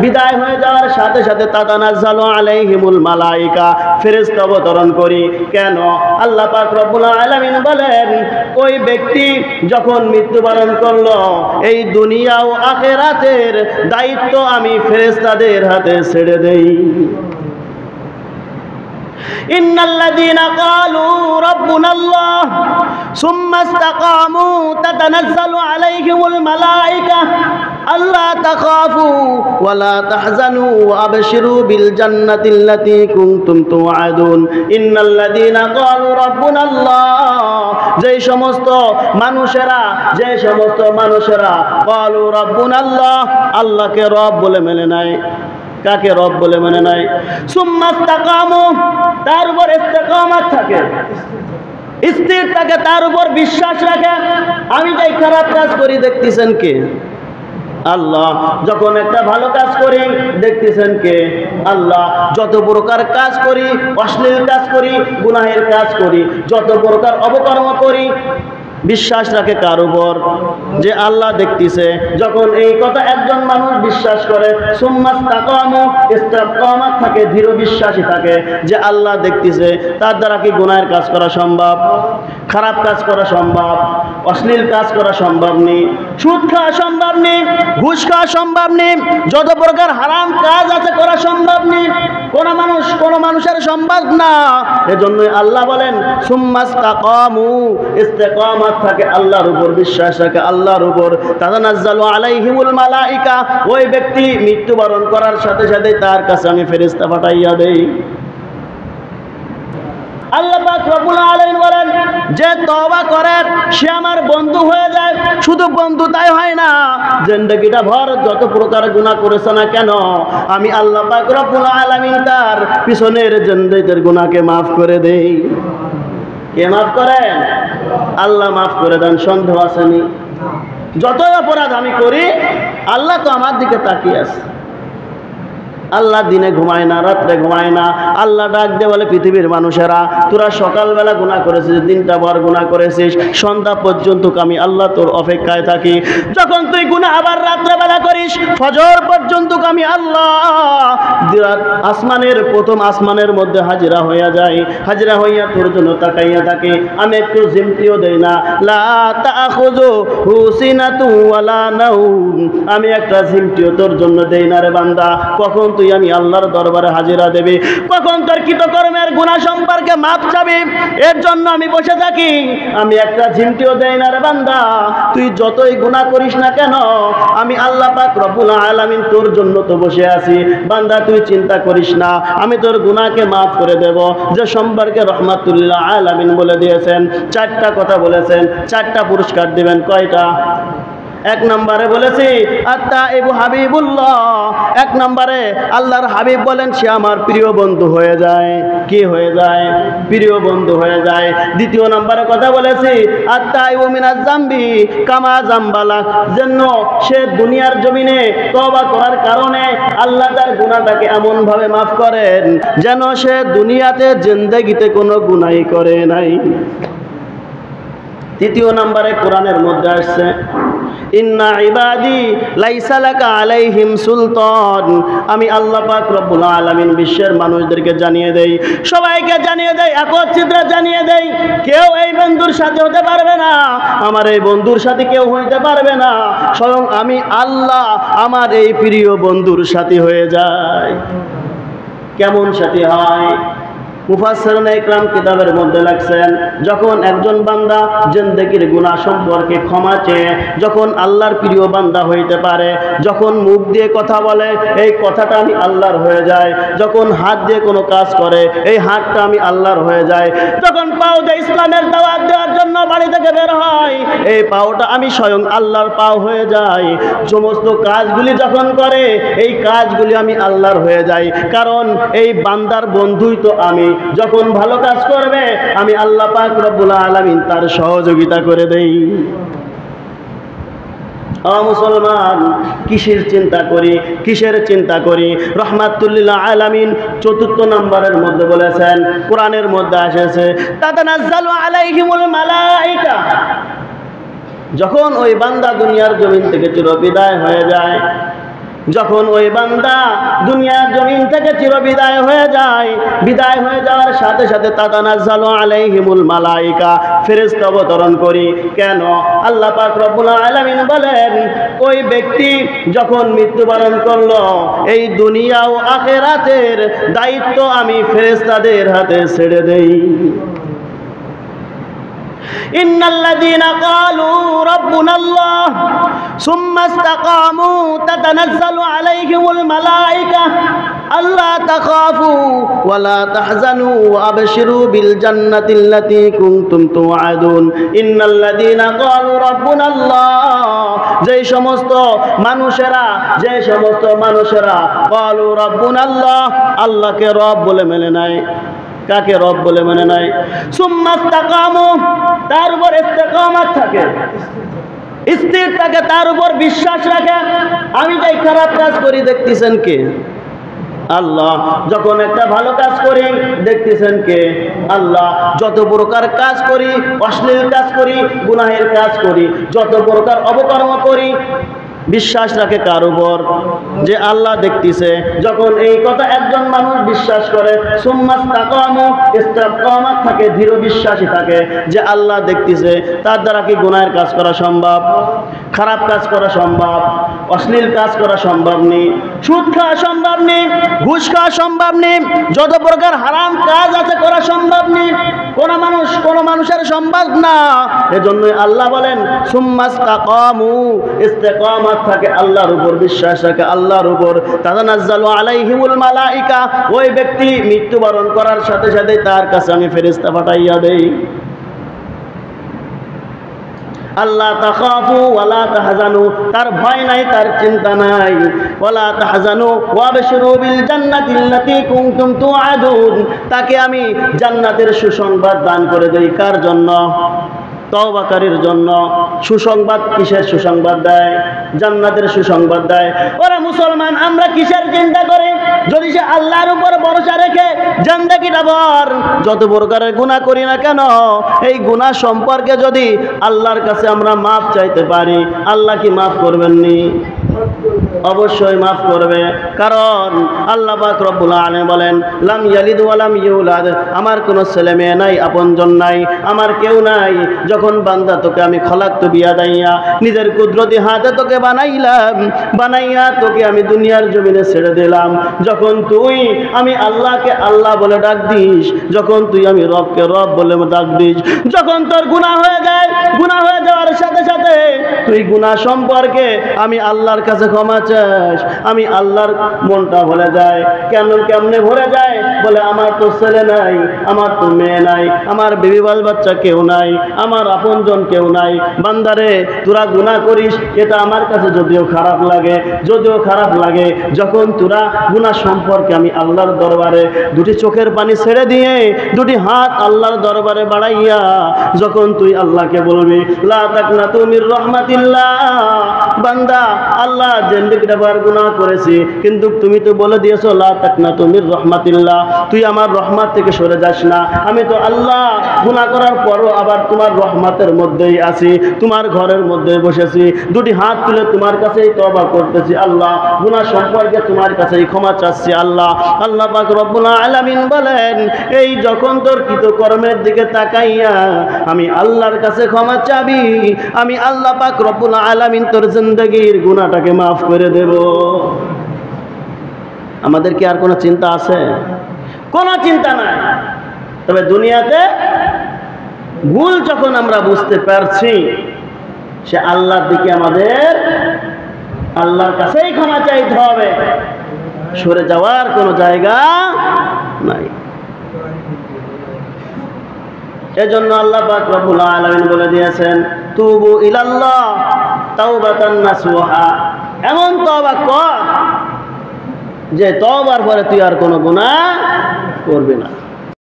বিদায় হয়ে যাওয়ার সাথে সাথে তাতানাজ্জালু আলাইহিমুল মালাইকা, ফেরেশতা অবতরণ করি। কেন? আল্লাহ পাক রব্বুল আলামিন বলেন, ওই ব্যক্তি যখন মৃত্যুবরণ করলো, এই দুনিয়া ও আখিরাতের দায়িত্ব আমি ফেরেশতাদের হাতে ছেড়ে দেই। ইন্নাল্লাযীনা ক্বালু রাব্বুনাল্লাহ সুম্মা ইসতাকামু তাতানাজ্জালু আলাইহিমুল মালাইকা আল্লা তাখাফু ওয়া লা তাহজানু ওয়া আবশিরু বিল জান্নাতিল্লাতী কুনতুম তুআদুন। ইন্নাল্লাযীনা ক্বালু রাব্বুনাল্লাহ, যে সমস্ত মানুষেরা ক্বালু রাব্বুনাল্লাহ, আল্লাহকে রব বলে মেনে নেয়। কাকে রব বলে মেনে নেয়? সুম্মা ইসতাকামু, তার উপর ইস্তেকামত থাকে, স্থির থাকে, তার উপর বিশ্বাস রাখে। আমি যে খারাপ কাজ করি দেখতেছেন কে? আল্লাহ। যখন একটা ভালো কাজ করি দেখতেছেন কে? আল্লাহ। যত প্রকার কাজ করি, অশ্লীল কাজ করি, গুনাহের কাজ করি, যত প্রকার অপকর্ম করি, বিশ্বাস রাখে কার উপর? যে আল্লাহ দেখতেছে। যখন এই কথা একজন মানুষ বিশ্বাস করে, সুম্মা ইসতাকামু, ইস্তিকামাত থাকে, দৃঢ় বিশ্বাসী থাকে যে আল্লাহ দেখতেছে, তার দ্বারা কি গুনাহের কাজ করা সম্ভব? খারাপ কাজ করা সম্ভব? অশ্লীল কাজ করা সম্ভব নেই, সুদ খাওয়া সম্ভব নেই, ঘুষ খাওয়া সম্ভব নেই, যত প্রকার হারাম কাজ আছে করা সম্ভব নেই। কোন মানুষের সম্ভব না। এজন্যই আল্লাহ বলেন সুম্মা ইসতাকামু, ইস্তিকামাত থাকে, আল্লাহর উপর বিশ্বাস রাখে, আল্লাহর উপর। তাতানাজ্জালু আলাইহিমুল মালাইকা, ওই ব্যক্তি মৃত্যুবরণ করার সাথে সাথে তার কাছে আমি ফেরেশতা পাঠাইয়া দেই। আল্লাহ পাক রব্বুল আলামিন বলেন, যে তওবা করে সে আমার বন্ধু হয়ে যায়। শুধু বন্ধু তাই হয় না, জিন্দেগিটা ভর যত প্রকার গুনাহ করেছে না কেন, আমি আল্লাহ পাক রব্বুল আলামিন তার পিছনের জিন্দেগির গুনাহকে মাফ করে দেই। কে মাফ করেন? আল্লাহ মাফ করে দেন। সন্দেহ আসেনি? যতই অপরাধ আমি করি, আল্লাহ তো আমার দিকে তাকিয়ে আছে। আল্লাহ দিনে ঘুমায় না, রাত্রে ঘুমায় না। আল্লাহ ডাক দিয়ে বলে, পৃথিবীর মানুষেরা, তোরা সকালবেলা গুনাহ করেছিস, দিনটা ভর গুনাহ করেছিস, সন্ধ্যা পর্যন্ত আমি আল্লাহ তোর অপেক্ষায় থাকি। যখন তুই গুনাহ আবার রাত্রেবেলা করিস, ফজর পর্যন্ত আমি আল্লাহ আসমানের প্রথম আসমানের মধ্যে হাজিরা হইয়া যাই, হাজিরা হইয়া তোর জন্য তাকাইয়া থাকি। আমি একটু জিমটিও দেই না। লা তাখুযুহু সিনাতু ওয়ালা নাওম, আমি একটা জিমটিও তোর জন্য দেই না রে বান্দা। কখন তুই আমি আল্লাহর দরবারে হাজিরা দেবে, কখন তোর কৃতকর্মের গুনাহ সম্পর্কে মাপ চাবি, এর জন্য আমি বসে থাকি। আমি একটা ঝিমটিও দেই না রে বান্দা। তুই যতই গুনাহ করিস না কেন, আমি আল্লাহ পাক রব্বুল আলামিন তোর জন্য তো বসে আছি। বান্দা তুই চিন্তা করিস না, আমি তোর গুনাহকে মাফ করে দেব। যে সম্পর্কে রহমাতুল্লাহ আলামিন বলে দিয়েছেন, চারটা কথা বলেছেন, চারটা পুরস্কার দিবেন। কয়টা? এক নম্বরে বলেছি আত্তাইবু হাবিবুল্লাহ। এক নম্বরে আল্লাহর হাবিব বলেন সে আমার প্রিয় বন্ধু হয়ে যায়। কি হয়ে যায়? প্রিয় বন্ধু হয়ে যায়। দ্বিতীয় নম্বরে কথা বলেছি আত্তাইবু মিনাজ জামবি কামা জামবালাক, যেন সে দুনিয়ার জমিনে তওবা করার কারণে আল্লাহ তার গুনাহটাকে এমন ভাবে মাফ করেন যেন সে দুনিয়াতে জিন্দেগিতে কোনো গুনাহই করে নাই। তৃতীয় নম্বরে কোরআনের মধ্যে আসছে ইন্না ইবাদি লাইসা লাকা আলাইহিম সুলতান। আমি আল্লাহ পাক রব্বুল আলামিন বিশ্বের মানুষদেরকে জানিয়ে দেই, সবাইকে জানিয়ে দেই, একত্রিত জানিয়ে দেই, কেউ এই বন্ধুর সাথে হতে পারবে না, আমার এই বন্ধুর সাথে কেউ হইতে পারবে না, স্বয়ং আমি আল্লাহ আমার এই প্রিয় বন্ধুর সাথী হয়ে যায়। কেমন সাথী হয়? মুফাসসিরিনে ইকরাম কিতাবের মধ্যে লিখছেন, যখন একজন বান্দা জিন্দেগির গুনাহ সম্পর্কে ক্ষমা চেয়ে যখন আল্লাহর প্রিয় বান্দা হইতে পারে, যখন মুখ দিয়ে কথা বলে এই কথাটা আমি আল্লাহর হয়ে যায়, যখন হাত দিয়ে কোনো কাজ করে এই হাতটা আমি আল্লাহর হয়ে যায়, যখন পাও দিয়ে ইসলামের দাওয়াত দেওয়ার জন্য বাড়ি থেকে বের হয় এই পাওটা আমি স্বয়ং আল্লাহর পাও হয়ে যায়। সমস্ত কাজগুলি যখন করে এই কাজগুলি আমি আল্লাহর হয়ে যায়, কারণ এই বান্দার বন্ধুই তো আমি। যখন ভালো কাজ করবে আমি আল্লাহ পাক রব্বুল আলামিন তার সহযোগিতা করে দেই। ও মুসলমান, কিসের চিন্তা করি, কিসের চিন্তা করি? রহমাতুল লিল আলামিন চতুর্থ নম্বরের মধ্যে বলেছেন, কোরআনের মধ্যে এসেছে তাতানাজ্জালু আলাইহিমুল মালাইকা। যখন ওই বান্দা দুনিয়ার জমিন থেকে চিরবিদায় হয়ে যায়, যখন ওই বান্দা দুনিয়ার জমিন থেকে চিরবিদায় হয়ে যায়, বিদায় হয়ে যাওয়ার সাথে সাথে তাতানাজ্জালু আলাইহিমুল মালাইকা, ফেরেশতা অবতরণ করি। কেন? আল্লাহ পাক রব্বুল আলামিন বলেন, ওই ব্যক্তি যখন মৃত্যুবরণ করলো, এই দুনিয়া ও আখিরাতের দায়িত্ব আমি ফেরেশতাদের হাতে ছেড়ে দেই। ইন্নাল্লাযীনা ক্বালু রাব্বুনাল্লাহ সুম্মা ইসতাকামু তাতানাজ্জালু আলাইহিমুল মালাইকা আল্লা তাখাফু ওয়া লা তাহজানু ওয়া আবশিরু বিল জান্নাতিল্লাতী কুনতুম তুআদুন। ইন্নাল্লাযীনা ক্বালু রাব্বুনাল্লাহ, যে সমস্ত মানুষেরা ক্বালু রাব্বুনাল্লাহ, আল্লাহকে রব বলে মেনে নেয়। কাকে রব বলে মেনে নেয়? সুম্মা ইসতাকামু, তার উপর ইস্তেকামত থাকে, স্থির থাকে, তার উপর বিশ্বাস রাখে। আমি যাই খারাপ কাজ করি, দেখতেছেন কে? আল্লাহ। যখন একটা ভালো কাজ করি, দেখতেছেন কে? আল্লাহ। যত প্রকার কাজ করি, অশ্লীল কাজ করি, গুনাহের কাজ করি, যত প্রকার অপকর্ম করি, বিশ্বাস রাখে কার উপর? যে আল্লাহ দেখতেছে। যখন এই কথা একজন মানুষ বিশ্বাস করে, সুম্মাস্তাকামু, ইস্তিকামাত থাকে, দৃঢ় বিশ্বাসী থাকে যে আল্লাহ দেখতেছে, তার দ্বারা কি গুনাহের কাজ করা সম্ভব? খারাপ কাজ করা সম্ভব? অশ্লীল কাজ করা সম্ভব নেই, সুদ খাওয়া সম্ভব নেই, ঘুষ খাওয়া সম্ভব নেই, যত প্রকার হারাম কাজ আছে করা সম্ভব নেই, কোন মানুষের সম্ভব না। এজন্যই আল্লাহ বলেন সুম্মাস্তাকামু, ইস্তিকামাত থাকে, আল্লাহর উপর বিশ্বাস রাখে, আল্লাহর উপর। তাতানাজ্জালু আলাইহিমুল মালাইকা, ওই ব্যক্তি মৃত্যুবরণ করার সাথে সাথে তার কাছে আমি ফেরেশতা পাঠাইয়া দেই। আল্লাহ তাখাফু ওয়ালা তাহজানু, তার ভয় নাই, তার চিন্তা নাই। ওয়ালা তাহজানু ওয়াবশিরু বিল জান্নাতিল্লাতী কুনতুম তুআদুন, তাকে আমি জান্নাতের সুসংবাদ দান করে দেই। কার জন্য? তওবাকারীর জন্য। সুসংবাদ কিসের সুসংবাদ দেয়? জান্নাতের সুসংবাদ দেয়। ওরা মুসলমান, আমরা কিসের চিন্তা করি? যদি সে আল্লাহর উপর ভরসা রেখে জিন্দেগিটা ভর যত প্রকারের গুনাহ করি না কেন, এই গুনাহ সম্পর্কে যদি আল্লাহর কাছে আমরা মাফ চাইতে পারি, আল্লাহ কি মাফ করবেন নি? অবশ্যই মাফ করবে। কারণ আল্লাহ পাক রব্বুল আলামিন বলেন, লাম ইয়ালিদ ওয়া লাম ইউলাদ, আমার কোনো ছেলে মেয়ে নাই, আপনজন নাই, আমার কেউ নাই। যখন বান্দা তোকে আমি খলাকতু বিয়াদাইয়া, নিজের কুদরতি হাতে তোকে বানাইলাম, বানাইয়া তোকে আমি দুনিয়ার জমিনে ছেড়ে দিলাম। যখন তুই আমি আল্লাহকে আল্লাহ বলে ডাক দিস, যখন তুই আমি রবকে রব বলে ডাক দিস, যখন তোর গুনাহ হয়ে যায়, গুনাহ হয়ে যাওয়ার সাথে সাথে তুই গুনাহ সম্পর্কে আমি আল্লাহর কাছে ক্ষমা চাস, আমি আল্লাহর মনটা ভরে যায়। কেমনে ভরে যায়? বলে আমার তো ছেলে নাই, আমার তো মেয়ে নাই, আমার বিবি বাল বাচ্চা কেউ নাই, আমার আপনজন কেউ নাই। বান্দারে, তোরা গুনাহ করিস, এটা আমার কাছে যদিও খারাপ লাগে, যখন তোরা গুনাহ সম্পর্কে আমি আল্লাহর দরবারে দুটি চোখের পানি ছেড়ে দিয়ে দুটি হাত আল্লাহর দরবারে বাড়াইয়া যখন তুই আল্লাহকে বলবি, লা তাকনাতু মির রাহমাতিল্লাহ, বান্দা আল্লাহ জিন্দেগিটা বার গুনাহ করেছি, কিন্তু তুমি তো বলে দিয়েছো লা তাকনাতু মির রাহমাতিল্লাহ, তুই আমার রহমত থেকে সরে যাস না। আমি তো আল্লাহ গুনাহ করার পরও আবার তোমার রহমতের মধ্যেই আছি, তোমার ঘরের মধ্যে বসেছি, দুটি হাত তুলে তোমার কাছেই তওবা করতেছি। আল্লাহ, গুনাহ সম্পর্কে তোমার কাছেই ক্ষমা চাচ্ছি। আল্লাহ পাক রব্বুল আলামিন বলেন, এই যখন তোর কৃতকর্মের দিকে তাকাইয়া আমি আল্লাহর কাছে ক্ষমা চাবি, আমি আল্লাহ পাক রব্বুল আলামিন তোর জিন্দেগির গুনাহটাকে মাফ করে দেব। আমাদের কি আর কোনো চিন্তা আছে? কোনো চিন্তা নাই। তবে দুনিয়াতে ভুল যখন আমরা বুঝতে পারছি, সে আল্লাহর দিকে আমাদের আল্লাহর কাছেই ক্ষমা চাইতে হবে, সরে যাওয়ার কোনো জায়গা নাই। এজন্য আল্লাহ পাক রব্বুল আলামিন বলে দিয়েছেন, তুবু ইলাল্লাহ তাওবাতান নাসুহা, এমন তওবা কর যে তওবার পরে তুই আর কোনো গুনাহ করবি না।